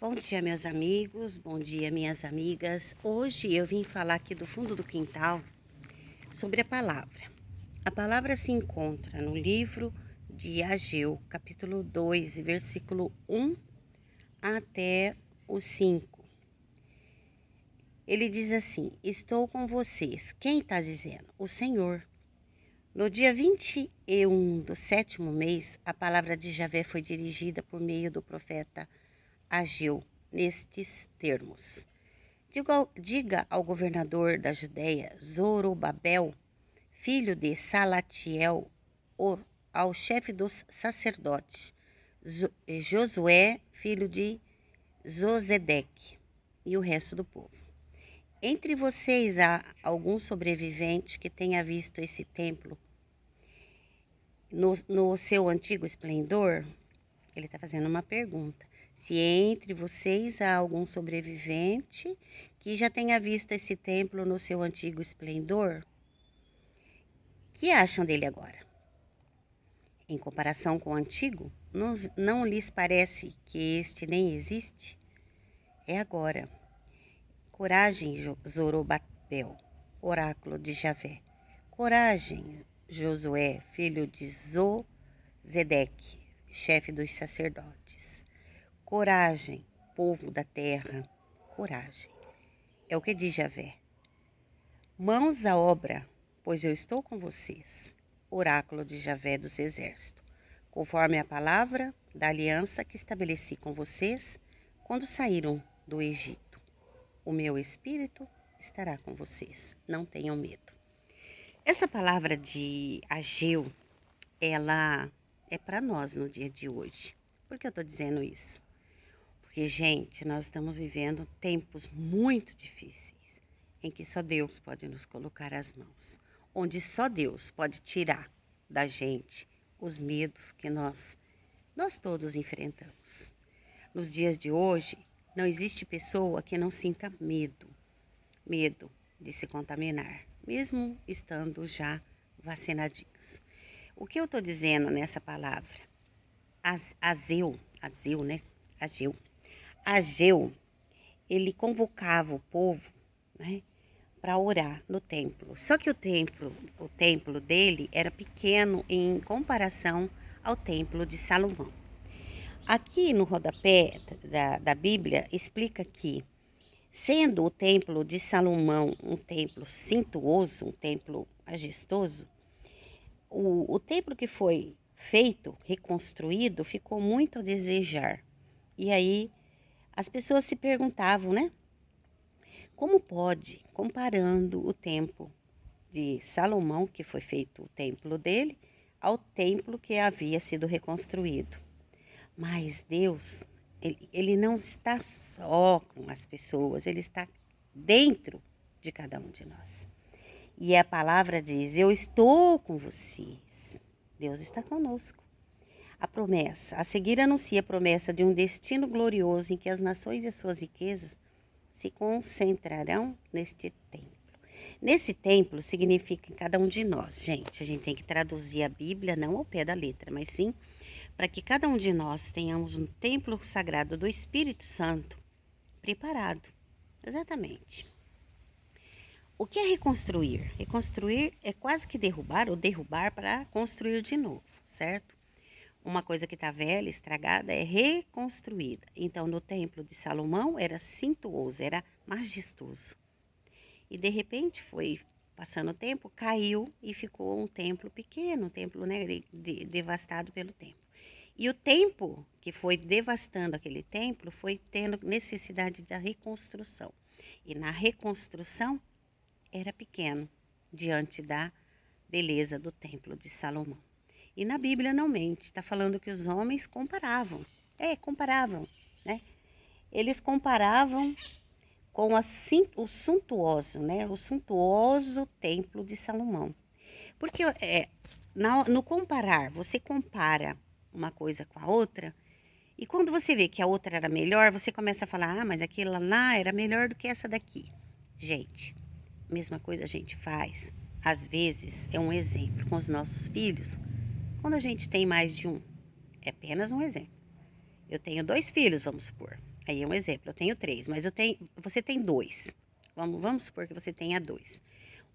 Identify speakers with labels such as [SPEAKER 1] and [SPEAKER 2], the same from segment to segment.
[SPEAKER 1] Bom dia, meus amigos, bom dia, minhas amigas. Hoje eu vim falar aqui do fundo do quintal sobre a palavra. A palavra se encontra no livro de Ageu, capítulo 2, versículo 1 até o 5. Ele diz assim: Estou com vocês. Quem está dizendo? O Senhor. No dia 21 do 7º mês, a palavra de Javé foi dirigida por meio do profeta Ageu nestes termos: diga ao governador da Judéia, Zorobabel, filho de Salatiel, ao chefe dos sacerdotes, Josué, filho de Zosedeque, e o resto do povo. Entre vocês há algum sobrevivente que tenha visto esse templo no seu antigo esplendor? Ele está fazendo uma pergunta. Se entre vocês há algum sobrevivente que já tenha visto esse templo no seu antigo esplendor, o que acham dele agora? Em comparação com o antigo, não lhes parece que este nem existe? É agora. Coragem, Zorobabel, oráculo de Javé. Coragem, Josué, filho de Zosedeque, chefe dos sacerdotes. Coragem, povo da terra, coragem. É o que diz Javé. Mãos à obra, pois eu estou com vocês. Oráculo de Javé dos exércitos. Conforme a palavra da aliança que estabeleci com vocês quando saíram do Egito. O meu espírito estará com vocês. Não tenham medo. Essa palavra de Ageu, ela é para nós no dia de hoje. Por que eu estou dizendo isso? Porque, gente, nós estamos vivendo tempos muito difíceis, em que só Deus pode nos colocar as mãos, onde só Deus pode tirar da gente os medos que nós todos enfrentamos. Nos dias de hoje, não existe pessoa que não sinta medo de se contaminar, mesmo estando já vacinadinhos. O que eu estou dizendo nessa palavra? Ageu, ele convocava o povo, né, para orar no templo. Só que o templo dele era pequeno em comparação ao templo de Salomão. Aqui no rodapé da Bíblia explica que, sendo o templo de Salomão um templo suntuoso, um templo majestoso, o templo que foi feito, reconstruído, ficou muito a desejar. E aí as pessoas se perguntavam, né? Como pode, comparando o templo de Salomão, que foi feito o templo dele, ao templo que havia sido reconstruído? Mas Deus, ele não está só com as pessoas, ele está dentro de cada um de nós. E a palavra diz: eu estou com vocês. Deus está conosco. A promessa, a seguir anuncia a promessa de um destino glorioso em que as nações e as suas riquezas se concentrarão neste templo. Nesse templo significa em cada um de nós, gente. A gente tem que traduzir a Bíblia não ao pé da letra, mas sim para que cada um de nós tenhamos um templo sagrado do Espírito Santo preparado. Exatamente. O que é reconstruir? Reconstruir é quase que derrubar ou derrubar para construir de novo, certo? Uma coisa que está velha, estragada, é reconstruída. Então, no templo de Salomão era suntuoso, era majestoso. E de repente foi passando o tempo, caiu e ficou um templo pequeno, um templo, né, devastado pelo tempo. E o tempo que foi devastando aquele templo foi tendo necessidade da reconstrução. E na reconstrução era pequeno diante da beleza do templo de Salomão. E na Bíblia não mente, está falando que os homens comparavam, né? Eles comparavam com o suntuoso, né? O suntuoso templo de Salomão. Porque no comparar, você compara uma coisa com a outra, e quando você vê que a outra era melhor, você começa a falar: ah, mas aquela lá era melhor do que essa daqui. Gente, a mesma coisa a gente faz, às vezes é um exemplo com os nossos filhos, quando a gente tem mais de um. É apenas um exemplo. Eu tenho 2 filhos, vamos supor. Aí é um exemplo, eu tenho 3, mas você tem 2. Vamos supor que você tenha 2.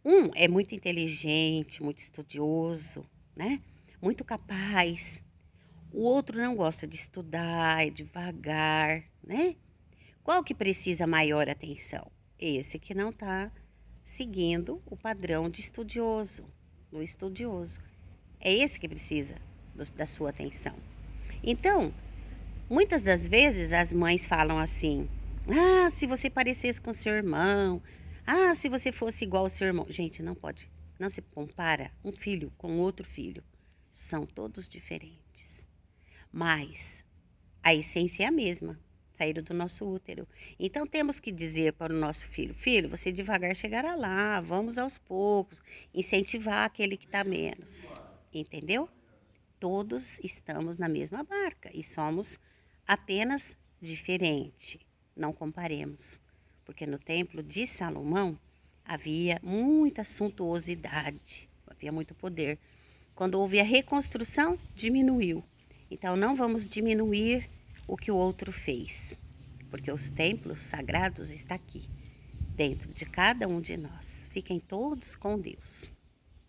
[SPEAKER 1] Um é muito inteligente, muito estudioso, né? Muito capaz. O outro não gosta de estudar, é devagar, né? Qual que precisa maior atenção? Esse que não está seguindo o padrão de estudioso, do estudioso. É esse que precisa da sua atenção. Então, muitas das vezes as mães falam assim: ah, se você parecesse com seu irmão, ah, se você fosse igual ao seu irmão. Gente, não pode, não se compara um filho com outro filho. São todos diferentes. Mas a essência é a mesma, saíram do nosso útero. Então temos que dizer para o nosso filho: filho, você devagar chegará lá, vamos aos poucos, incentivar aquele que está menos. Entendeu? Todos estamos na mesma barca e somos apenas diferentes. Não comparemos, porque no templo de Salomão havia muita suntuosidade, havia muito poder. Quando houve a reconstrução, diminuiu. Então não vamos diminuir o que o outro fez, porque os templos sagrados estão aqui, dentro de cada um de nós. Fiquem todos com Deus.